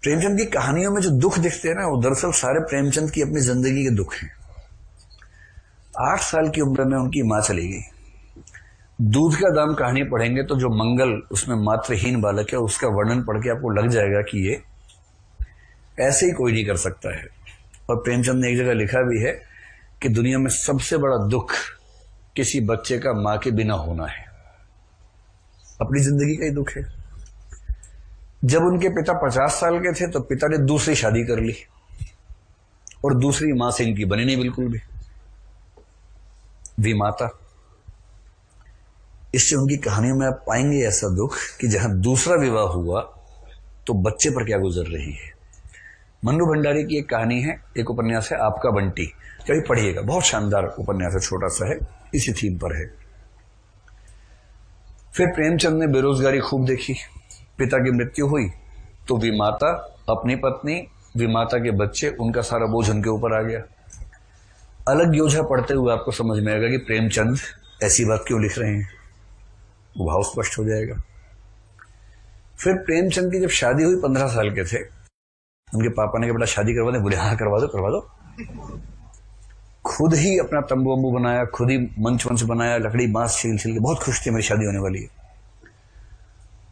प्रेमचंद की कहानियों में जो दुख दिखते हैं ना, वो दरअसल सारे प्रेमचंद की अपनी जिंदगी के दुख हैं। 8 साल की उम्र में उनकी मां चली गई। दूध का दाम कहानी पढ़ेंगे तो जो मंगल उसमें मातृहीन बालक है, उसका वर्णन पढ़ के आपको लग जाएगा कि ये ऐसे ही कोई नहीं कर सकता है। और प्रेमचंद ने एक जगह लिखा भी है कि दुनिया में सबसे बड़ा दुख किसी बच्चे का मां के बिना होना है। अपनी जिंदगी का ही दुख है। जब उनके पिता 50 साल के थे तो पिता ने दूसरी शादी कर ली और दूसरी मां से इनकी बनी नहीं बिल्कुल भी, विमाता। इससे उनकी कहानियों में आप पाएंगे ऐसा दुख कि जहां दूसरा विवाह हुआ तो बच्चे पर क्या गुजर रही है। मन्नू भंडारी की एक कहानी है, एक उपन्यास है आपका बंटी, कभी पढ़िएगा, बहुत शानदार उपन्यास है, छोटा सा है, इसी थीम पर है। फिर प्रेमचंद ने बेरोजगारी खूब देखी। पिता की मृत्यु हुई तो विमाता, अपनी पत्नी, विमाता के बच्चे, उनका सारा बोझ उनके ऊपर आ गया। अलग योजना पढ़ते हुए आपको समझ में आएगा कि प्रेमचंद ऐसी बात क्यों लिख रहे हैं, वो भाव स्पष्ट हो जाएगा। फिर प्रेमचंद की जब शादी हुई, 15 साल के थे, उनके पापा ने कहा बेटा शादी करवा दे, बोले हाँ करवा दो। खुद ही अपना तंबू वंबू बनाया, खुद ही मंच वंच बनाया, लकड़ी बांस छील के, बहुत खुश थे मेरी शादी होने वाली है।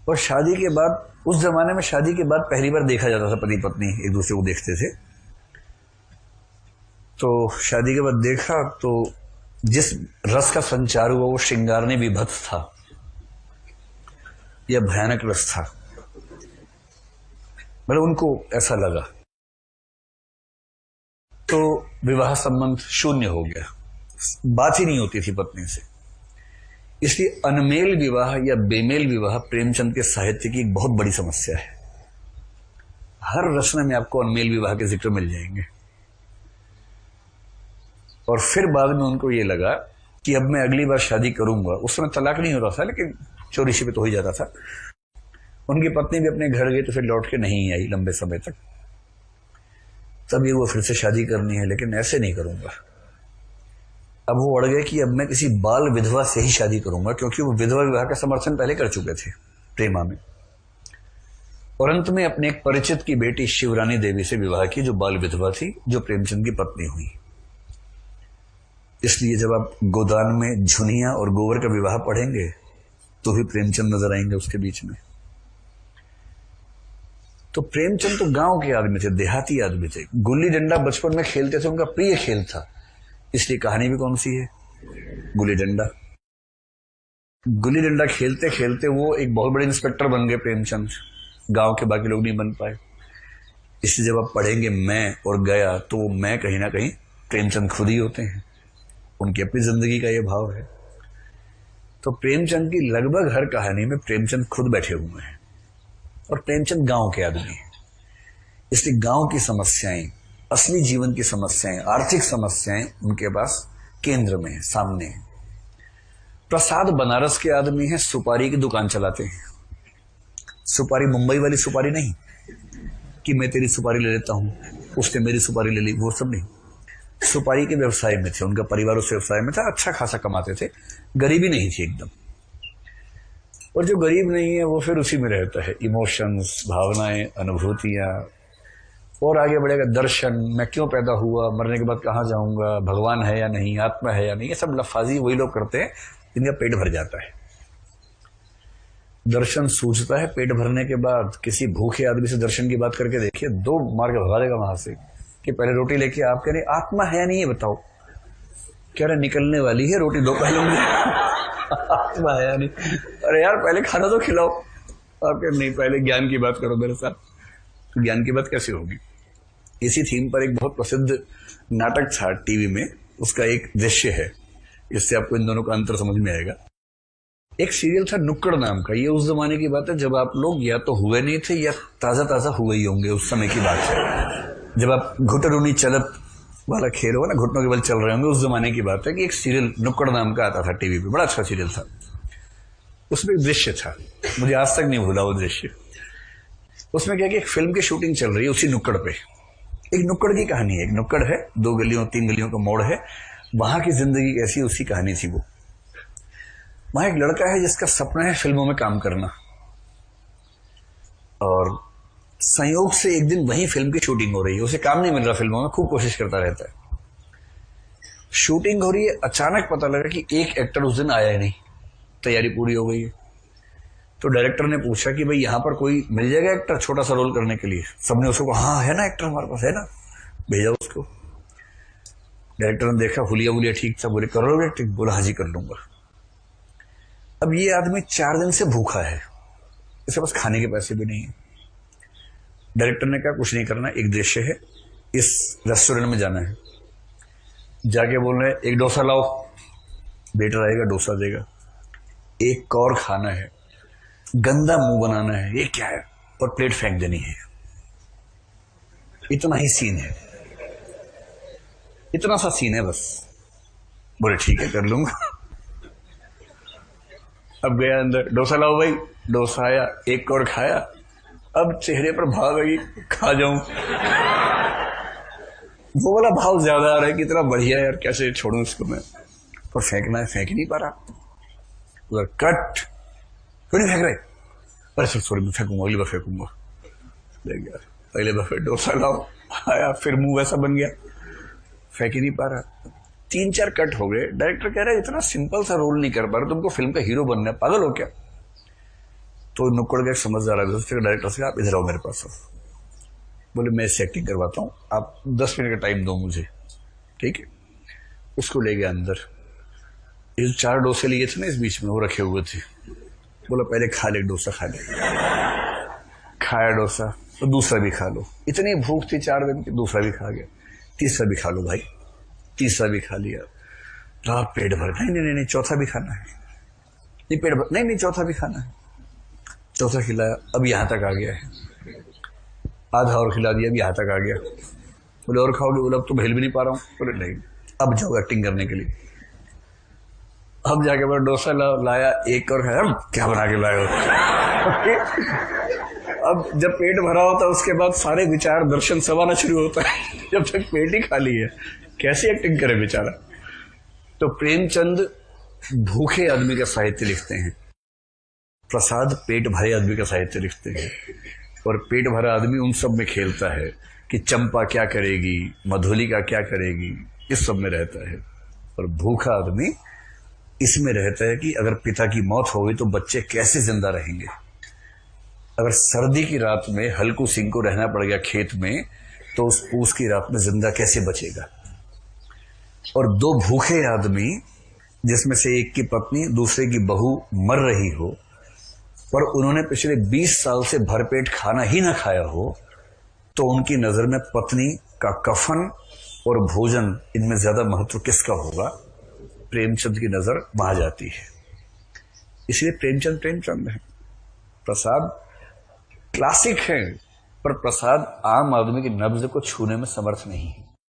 और शादी के बाद, उस जमाने में शादी के बाद पहली बार देखा जाता था, पति पत्नी एक दूसरे को देखते थे। तो शादी के बाद देखा तो जिस रस का संचार हुआ वो श्रृंगार ने विभत्स था, यह भयानक रस था। मतलब उनको ऐसा लगा तो विवाह संबंध शून्य हो गया, बात ही नहीं होती थी पत्नी से। इसलिए अनमेल विवाह या बेमेल विवाह प्रेमचंद के साहित्य की एक बहुत बड़ी समस्या है। हर रचना में आपको अनमेल विवाह के जिक्र मिल जाएंगे। और फिर बाद में उनको ये लगा कि अब मैं अगली बार शादी करूंगा। उस समय तलाक नहीं होता था, लेकिन चोरी छिपे तो हो ही जाता था। उनकी पत्नी भी अपने घर गई तो फिर लौट के नहीं आई लंबे समय तक। तब ये वो फिर से शादी करनी है, लेकिन ऐसे नहीं करूंगा। अब वो अड़ गए कि अब मैं किसी बाल विधवा से ही शादी करूंगा, क्योंकि वो विधवा विवाह का समर्थन पहले कर चुके थे प्रेमा में। और अंत में अपने एक परिचित की बेटी शिवरानी देवी से विवाह की, जो बाल विधवा थी, जो प्रेमचंद की पत्नी हुई। इसलिए जब आप गोदान में झुनिया और गोबर का विवाह पढ़ेंगे तो भी प्रेमचंद नजर आएंगे उसके बीच में। तो प्रेमचंद तो गांव के आदमी थे, देहाती आदमी थे। गुल्ली डंडा बचपन में खेलते थे, उनका प्रिय खेल था। इसलिए कहानी भी कौन सी है, गुल्ली डंडा। गुल्ली डंडा खेलते खेलते वो एक बहुत बड़े इंस्पेक्टर बन गए प्रेमचंद, गांव के बाकी लोग नहीं बन पाए। इसलिए जब आप पढ़ेंगे मैं और गया, तो वो मैं कहीं ना कहीं प्रेमचंद खुद ही होते हैं। उनकी अपनी जिंदगी का ये भाव है। तो प्रेमचंद की लगभग हर कहानी में प्रेमचंद खुद बैठे हुए हैं। और प्रेमचंद गांव के आदमी हैं, इसलिए गांव की समस्याएं, असली जीवन की समस्याएं, आर्थिक समस्याएं उनके पास केंद्र में है, सामने है। प्रसाद बनारस के आदमी हैं, सुपारी की दुकान चलाते हैं। सुपारी मुंबई वाली सुपारी नहीं कि मैं तेरी सुपारी ले लेता हूं, उसने मेरी सुपारी ले ली, वो सब नहीं। सुपारी के व्यवसाय में थे, उनका परिवार उस व्यवसाय में था, अच्छा खासा कमाते थे, गरीबी नहीं थी एकदम। और जो गरीब नहीं है वो फिर उसी में रहता है, इमोशंस, भावनाएं, अनुभूतियां। और आगे बढ़ेगा दर्शन, मैं क्यों पैदा हुआ, मरने के बाद कहाँ जाऊंगा, भगवान है या नहीं, आत्मा है या नहीं, ये सब लफाजी वही लोग करते हैं जिनका पेट भर जाता है। दर्शन सूझता है पेट भरने के बाद। किसी भूखे आदमी से दर्शन की बात करके देखिए, 2 मार के भगा देगा वहां से कि पहले रोटी लेके आप कह रहे आत्मा है या नहीं, ये बताओ। कह रहे निकलने वाली है, रोटी दो पहले आत्मा है या नहीं। अरे यार पहले खाना तो खिलाओ। आप कह नहीं, पहले ज्ञान की बात करो मेरे साथ। तो ज्ञान की बात कैसे होगी। इसी थीम पर एक बहुत प्रसिद्ध नाटक था टीवी में, उसका एक दृश्य है, इससे आपको इन दोनों का अंतर समझ में आएगा। एक सीरियल था नुक्कड़ नाम का। ये उस जमाने की बात है जब आप लोग या तो हुए नहीं थे या ताजा ताजा हुए ही होंगे, उस समय की बात है। जब आप घुटरूनी चलत वाला खेल होगा ना, घुटनों के बल चल रहे होंगे, उस जमाने की बात है कि एक सीरियल नुक्कड़ नाम का आता था टीवी पे, बड़ा अच्छा सीरियल था। उसमें एक दृश्य था, मुझे आज तक नहीं भूला वो दृश्य। उसमें क्या कि एक फिल्म की शूटिंग चल रही है उसी नुक्कड़ पे। एक नुक्कड़ की कहानी है, एक नुक्कड़ है, 2 गलियों 3 गलियों का मोड़ है, वहां की जिंदगी कैसी, उसकी कहानी थी वो। वहां एक लड़का है जिसका सपना है फिल्मों में काम करना, और संयोग से एक दिन वहीं फिल्म की शूटिंग हो रही है, उसे काम नहीं मिल रहा फिल्मों में, खूब कोशिश करता रहता है। शूटिंग हो रही है, अचानक पता लगा कि एक एक्टर उस दिन आया ही नहीं, तैयारी पूरी हो गई है। तो डायरेक्टर ने पूछा कि भाई यहाँ पर कोई मिल जाएगा एक्टर छोटा सा रोल करने के लिए। सबने उसको कहा हाँ है ना एक्टर हमारे पास है ना, भेजा उसको। डायरेक्टर ने देखा हुलिया वुलिया ठीक था, बोले करोगे एक्टिंग? बोला हाँ जी कर लूंगा। अब ये आदमी 4 दिन से भूखा है, इसके पास खाने के पैसे भी नहीं है। डायरेक्टर ने कहा कुछ नहीं करना, एक दृश्य है, इस रेस्टोरेंट में जाना है। जाके बोल रहे एक डोसा लाओ, वेटर आएगा डोसा देगा। एक और खाना है, गंदा मुंह बनाना है, ये क्या है, और प्लेट फेंक देनी है। इतना ही सीन है, इतना सा सीन है बस। बोले ठीक है कर लूंगा। अब गया अंदर, डोसा लाओ भाई, डोसा आया, एक और खाया। अब चेहरे पर भाव आई खा जाऊं, वो वाला भाव ज्यादा आ रहा है कि इतना बढ़िया यार कैसे छोड़ूं इसको मैं, पर फेंकना है फेंक ही नहीं पा रहा। उधर कट, क्यों नहीं फेंक रहे? अरे सर सॉरी मैं फेंकूंगा, अगली बार फेंकूंगा। देख यार पहले बार डोसा लाओ आया, फिर मुंह वैसा बन गया, फेंक ही नहीं पा रहा। 3-4 कट हो गए। डायरेक्टर कह रहा है इतना सिंपल सा रोल नहीं कर पा रहे, तुमको फिल्म का हीरो बनना है, पागल हो क्या? तो नुक्कड़ का एक समझदार आदमी उसके डायरेक्टर से आप इधर आओ मेरे पास। बोले मैं इससे एक्टिंग करवाता हूँ, आप 10 मिनट का टाइम दो मुझे, ठीक है? उसको ले गया अंदर। ये 4 डोसे लिए थे ना इस बीच में, वो रखे हुए थे। बोला पहले खा ले डोसा, खा ले। खाया डोसा, तो दूसरा भी खा लो। इतनी भूख थी 4 दिन की, दूसरा भी खा गया। तीसरा भी खा लो भाई, तीसरा भी खा लिया। रहा पेट भर, नहीं चौथा भी खाना है। नहीं पेट भर, नहीं चौथा भी खाना है। चौथा खिलाया, अब यहां तक आ गया है। आधा और खिला दिया, अब यहां तक आ गया। बोले और खाओगे? बोले अब तो हिल भी नहीं पा रहा हूँ। बोले नहीं, अब जाओ एक्टिंग करने के लिए। अब जाके बोला डोसा लाया, एक और खाया। क्या बना के लाए हो? अब जब पेट भरा होता है उसके बाद सारे विचार दर्शन सब आना शुरू होता है। जब तक पेट ही खाली है कैसी एक्टिंग करे बेचारा। तो प्रेमचंद भूखे आदमी का साहित्य लिखते हैं, प्रसाद पेट भरे आदमी का साहित्य लिखते हैं। और पेट भरा आदमी उन सब में खेलता है कि चंपा क्या करेगी, मधुलिका क्या करेगी, इस सब में रहता है। और भूखा आदमी इसमें रहता है कि अगर पिता की मौत हो गई तो बच्चे कैसे जिंदा रहेंगे। अगर सर्दी की रात में हल्कू सिंह को रहना पड़ गया खेत में, तो उस पूस की रात में जिंदा कैसे बचेगा। और 2 भूखे आदमी, जिसमें से एक की पत्नी दूसरे की बहू मर रही हो, पर उन्होंने पिछले 20 साल से भरपेट खाना ही ना खाया हो, तो उनकी नजर में पत्नी का कफन और भोजन, इनमें ज्यादा महत्व किसका होगा? प्रेमचंद की नजर वहां जाती है। इसलिए प्रेमचंद प्रेमचंद है। प्रसाद क्लासिक है, पर प्रसाद आम आदमी की नब्ज को छूने में समर्थ नहीं है।